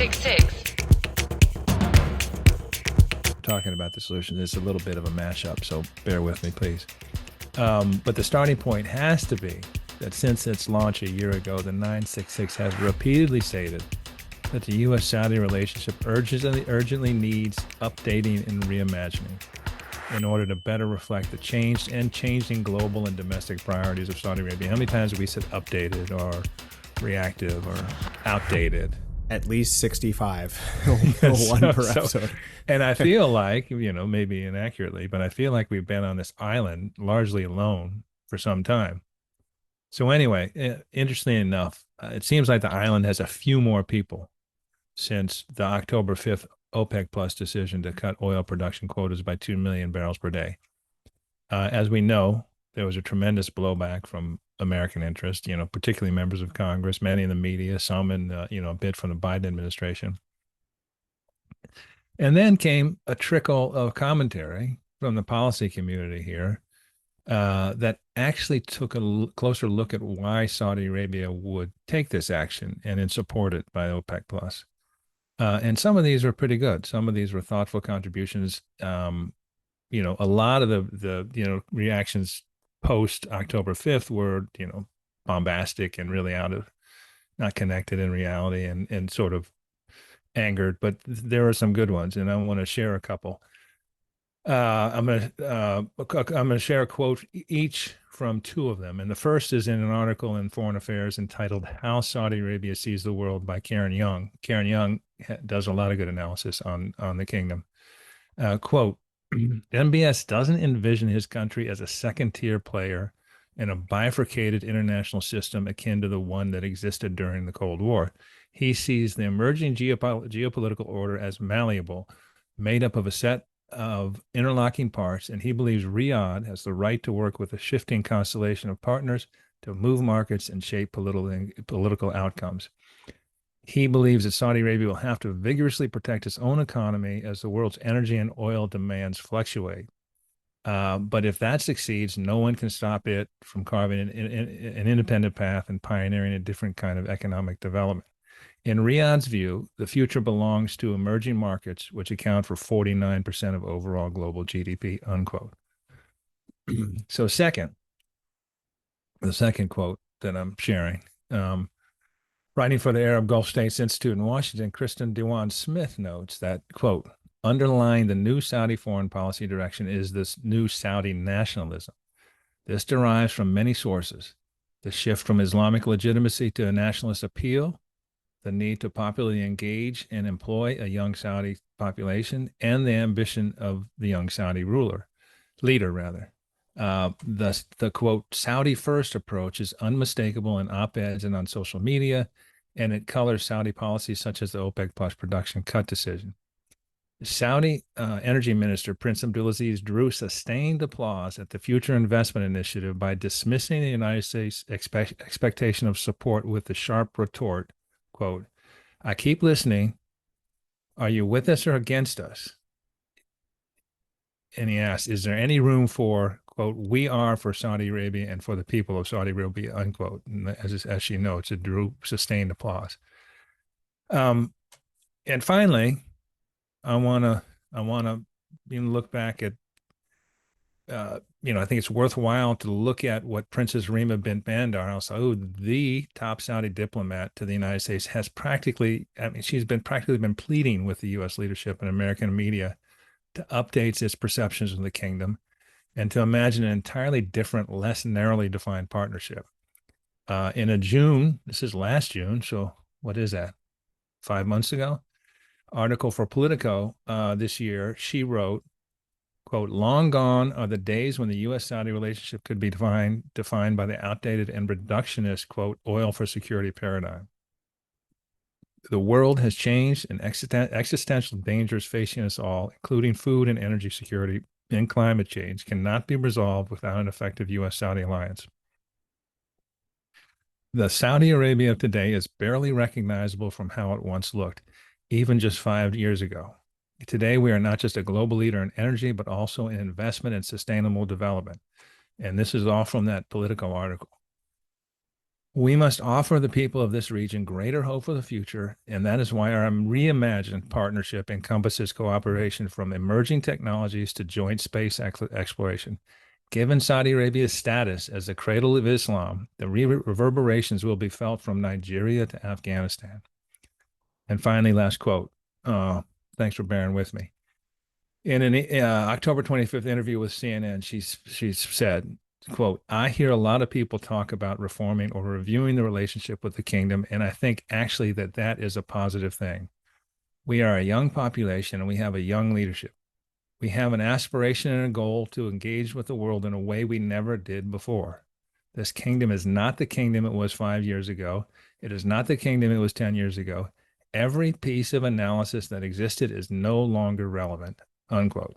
966. Talking about the solution. It's a little bit of a mashup, so bear with me, please. But the starting point has to be that since its launch a year ago, the 966 has repeatedly stated that the U.S. Saudi relationship urgently needs updating and reimagining in order to better reflect the changing global and domestic priorities of Saudi Arabia. How many times have we said updated or reactive or outdated? At least 65. One per episode. And I feel like, maybe inaccurately, but I feel like we've been on this island largely alone for some time. So anyway, interestingly enough, it seems like the island has a few more people since the October 5th OPEC Plus decision to cut oil production quotas by 2 million barrels per day. As we know, there was a tremendous blowback from American interest, particularly members of Congress, many in the media, some in, a bit from the Biden administration. And then came a trickle of commentary from the policy community here that actually took a closer look at why Saudi Arabia would take this action and then support it by OPEC Plus. And some of these were pretty good. Some of these were thoughtful contributions. A lot of the reactions post October 5th were, bombastic and really not connected in reality and sort of angered, but there are some good ones, and I want to share a couple. I'm going to share a quote each from two of them. And the first is in an article in Foreign Affairs entitled How Saudi Arabia Sees the World by Karen Young. Karen Young does a lot of good analysis on the kingdom. Quote, MBS doesn't envision his country as a second-tier player in a bifurcated international system akin to the one that existed during the Cold War. He sees the emerging geopolitical order as malleable, made up of a set of interlocking parts, and he believes Riyadh has the right to work with a shifting constellation of partners to move markets and shape political outcomes. He believes that Saudi Arabia will have to vigorously protect its own economy as the world's energy and oil demands fluctuate. But if that succeeds, no one can stop it from carving an independent path and pioneering a different kind of economic development. In Riyadh's view, the future belongs to emerging markets, which account for 49% of overall global GDP, unquote. So the second quote that I'm sharing, writing for the Arab Gulf States Institute in Washington, Kristen Dewan Smith notes that, quote, underlying the new Saudi foreign policy direction is this new Saudi nationalism. This derives from many sources: the shift from Islamic legitimacy to a nationalist appeal, the need to popularly engage and employ a young Saudi population, and the ambition of the young Saudi leader. The quote, Saudi first approach is unmistakable in op-eds and on social media, and it colors Saudi policies such as the OPEC Plus production cut decision. Saudi Energy Minister Prince Abdulaziz drew sustained applause at the Future Investment Initiative by dismissing the United States expectation of support with the sharp retort, quote, I keep listening. Are you with us or against us? And he asked, is there any room for, quote, we are for Saudi Arabia and for the people of Saudi Arabia, unquote. And as she notes, it drew sustained applause. And finally, I want to look back at, I think it's worthwhile to look at what Princess Rima bint Bandar Al Saud, the top Saudi diplomat to the United States, has she's practically been pleading with the U.S. leadership and American media to update its perceptions of the kingdom and to imagine an entirely different, less narrowly defined partnership. In a June, this is last June, so what is that, 5 months ago, article for Politico this year, she wrote, quote, long gone are the days when the U.S.-Saudi relationship could be defined by the outdated and reductionist, quote, oil for security paradigm. The world has changed and existential dangers facing us all, including food and energy security and climate change, cannot be resolved without an effective U.S.-Saudi alliance. The Saudi Arabia of today is barely recognizable from how it once looked, even just 5 years ago. Today, we are not just a global leader in energy, but also in investment and sustainable development. And this is all from that Politico article. We must offer the people of this region greater hope for the future, and that is why our reimagined partnership encompasses cooperation from emerging technologies to joint space exploration. Given Saudi Arabia's status as the cradle of Islam, the reverberations will be felt from Nigeria to Afghanistan. And finally, last quote. Thanks for bearing with me. In an October 25th interview with CNN, she's said, quote, I hear a lot of people talk about reforming or reviewing the relationship with the kingdom, and I think actually that is a positive thing. We are a young population and we have a young leadership. We have an aspiration and a goal to engage with the world in a way we never did before. This kingdom is not the kingdom it was 5 years ago. It is not the kingdom it was 10 years ago. Every piece of analysis that existed is no longer relevant, unquote.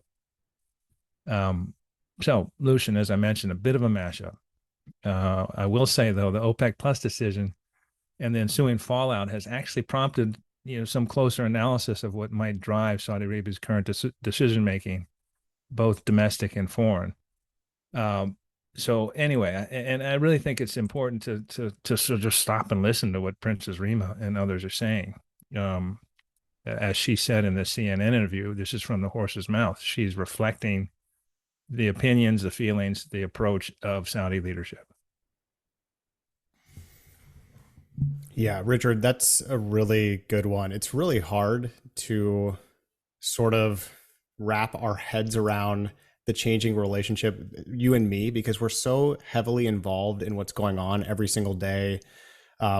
So, Lucian, as I mentioned, a bit of a mashup. I will say, though, the OPEC Plus decision and the ensuing fallout has actually prompted some closer analysis of what might drive Saudi Arabia's current decision making, both domestic and foreign. So anyway, and I really think it's important to sort of just stop and listen to what Princess Rima and others are saying. As she said in the CNN interview, this is from the horse's mouth. She's reflecting the opinions, the feelings, the approach of Saudi leadership. Yeah, Richard, that's a really good one. It's really hard to sort of wrap our heads around the changing relationship, you and me, because we're so heavily involved in what's going on every single day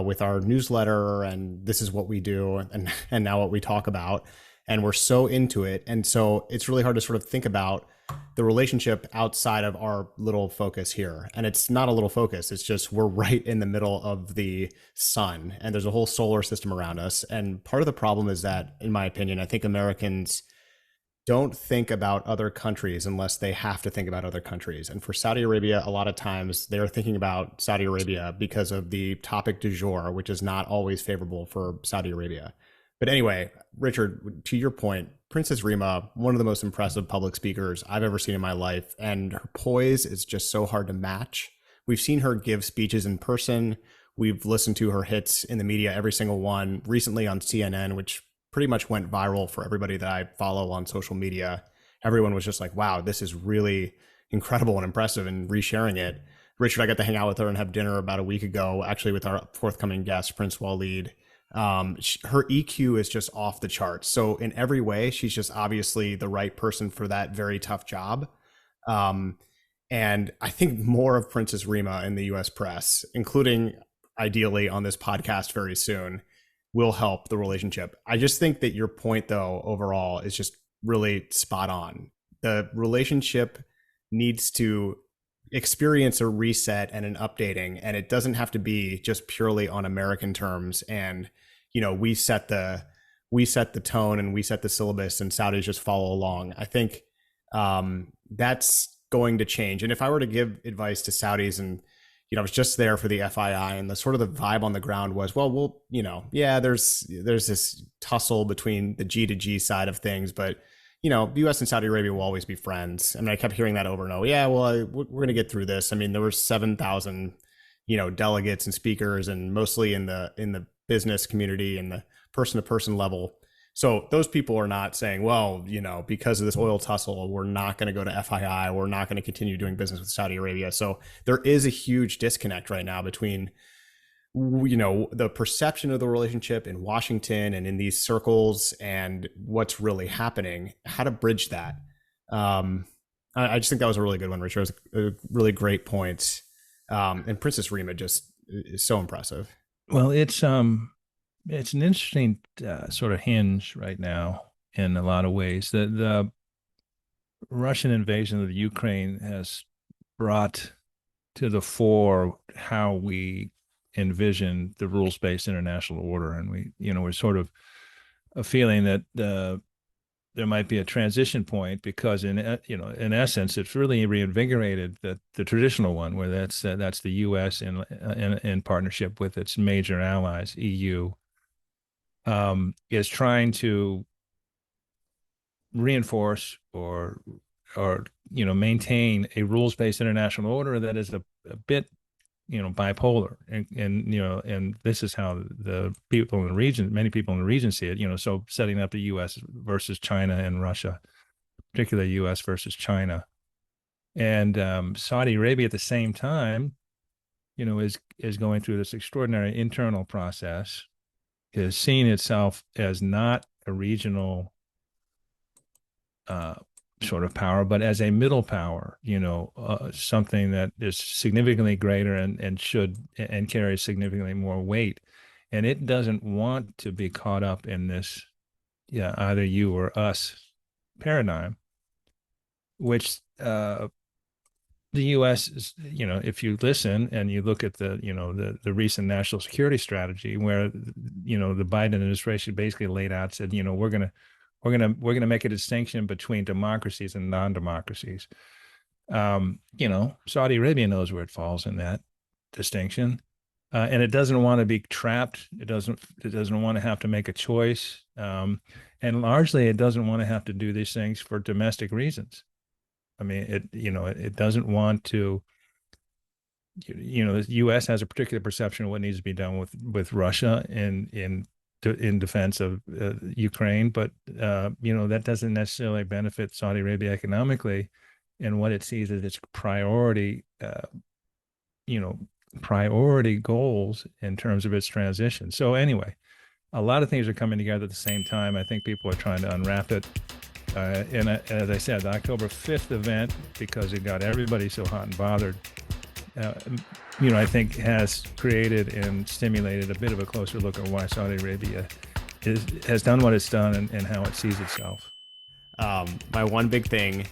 with our newsletter, and this is what we do, and now what we talk about, and we're so into it, and so it's really hard to sort of think about the relationship outside of our little focus here. And it's not a little focus, it's just we're right in the middle of the sun and there's a whole solar system around us. And part of the problem is that, in my opinion, I think Americans don't think about other countries unless they have to think about other countries. And for Saudi Arabia, a lot of times they're thinking about Saudi Arabia because of the topic du jour, which is not always favorable for Saudi Arabia. But anyway, Richard, to your point, Princess Rima, one of the most impressive public speakers I've ever seen in my life, and her poise is just so hard to match. We've seen her give speeches in person. We've listened to her hits in the media, every single one, recently on CNN, which pretty much went viral for everybody that I follow on social media. Everyone was just like, wow, this is really incredible and impressive, and resharing it. Richard, I got to hang out with her and have dinner about a week ago, actually with our forthcoming guest, Prince Waleed. Her EQ is just off the charts. So in every way, she's just obviously the right person for that very tough job. And I think more of Princess Rima in the U.S. press, including ideally on this podcast very soon, will help the relationship. I just think that your point, though, overall is just really spot on. The relationship needs to experience a reset and an updating, and it doesn't have to be just purely on American terms. And we set the tone and we set the syllabus, and Saudis just follow along. I think that's going to change. And if I were to give advice to Saudis, and I was just there for the FII, and the sort of the vibe on the ground was, well, yeah, there's this tussle between the G to G side of things, but the U.S. and Saudi Arabia will always be friends. I mean, I kept hearing that over and over. Yeah, well, we're going to get through this. I mean, there were 7,000, delegates and speakers, and mostly in the business community and the person-to-person level. So those people are not saying, well, because of this oil tussle, we're not going to go to FII. We're not going to continue doing business with Saudi Arabia. So there is a huge disconnect right now between the perception of the relationship in Washington and in these circles and what's really happening, how to bridge that. I just think that was a really good one, Richard. It was a really great point. And Princess Rima just is so impressive. Well, it's an interesting sort of hinge right now in a lot of ways. The Russian invasion of the Ukraine has brought to the fore how we envision the rules-based international order, and we're sort of a feeling that there might be a transition point, because in essence it's really reinvigorated the traditional one, where that's the U.S. in partnership with its major allies, EU, is trying to reinforce or maintain a rules-based international order that is a bit bipolar, and and this is how the people in the region, many people in the region see it. So setting up the U.S. versus China and Russia, particularly U.S. versus China, and Saudi Arabia at the same time, is going through this extraordinary internal process, is seeing itself as not a regional uh, sort of power, but as a middle power, something that is significantly greater and should and carries significantly more weight. And it doesn't want to be caught up in this, yeah, either you or us paradigm, which the U.S. is, if you listen and you look at the recent national security strategy, where the Biden administration basically laid out, said, we're gonna make a distinction between democracies and non-democracies. Saudi Arabia knows where it falls in that distinction, and it doesn't want to be trapped. It doesn't want to have to make a choice, and largely it doesn't want to have to do these things for domestic reasons. I mean, it doesn't want to. The U.S. has a particular perception of what needs to be done with Russia in defense of Ukraine, but that doesn't necessarily benefit Saudi Arabia economically, and what it sees as its you know, priority goals in terms of its transition. So anyway, a lot of things are coming together at the same time. I think people are trying to unwrap it. And as I said, the October 5th event, because it got everybody so hot and bothered, uh, I think has created and stimulated a bit of a closer look at why Saudi Arabia has done what it's done, and how it sees itself. My one big thing